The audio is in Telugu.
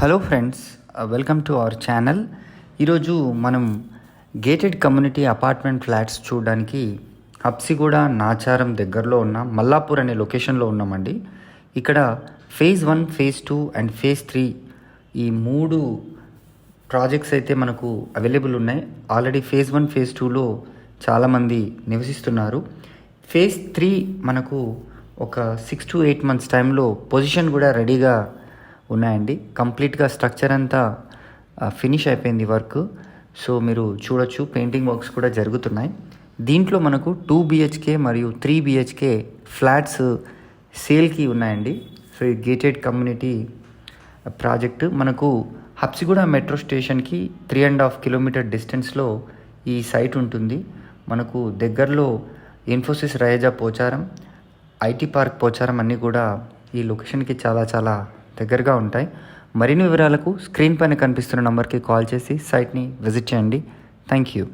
Hello friends, welcome to our channel. ఈరోజు మనం గేటెడ్ కమ్యూనిటీ అపార్ట్మెంట్ ఫ్లాట్స్ చూడడానికి హబ్సిగూడ నాచారం దగ్గరలో ఉన్న మల్లాపూర్ అనే లొకేషన్లో ఉన్నామండి. ఇక్కడ ఫేజ్ 1, ఫేజ్ 2 అండ్ ఫేజ్ 3 ఈ 3 ప్రాజెక్ట్స్ అయితే మనకు అవైలబుల్ ఉన్నాయి. ఆల్రెడీ ఫేజ్ 1, ఫేజ్ 2లో చాలామంది నివసిస్తున్నారు. ఫేజ్ 3 మనకు ఒక 6 to 8 months టైంలో పొజిషన్ కూడా రెడీగా ఉన్నాయండి. కంప్లీట్గా స్ట్రక్చర్ అంతా ఫినిష్ అయిపోయింది వర్క్. సో మీరు చూడొచ్చు, పెయింటింగ్ వర్క్స్ కూడా జరుగుతున్నాయి. దీంట్లో మనకు 2 BHK మరియు 3 BHK ఫ్లాట్స్ సేల్కి ఉన్నాయండి. సో ఈ గేటెడ్ కమ్యూనిటీ ప్రాజెక్టు మనకు హబ్సిగూడ మెట్రో స్టేషన్కి 3.5 kilometer డిస్టెన్స్లో ఈ సైట్ ఉంటుంది. మనకు దగ్గరలో ఇన్ఫోసిస్ రయేజా పోచారం, ఐటీ పార్క్ పోచారం అన్నీ కూడా ఈ లొకేషన్కి చాలా దగ్గరగా ఉంటాయి. మరిన్ని వివరాలకు స్క్రీన్ పైన కనిపిస్తున్న నంబర్కి కాల్ చేసి సైట్ని విజిట్ చేయండి. Thank you.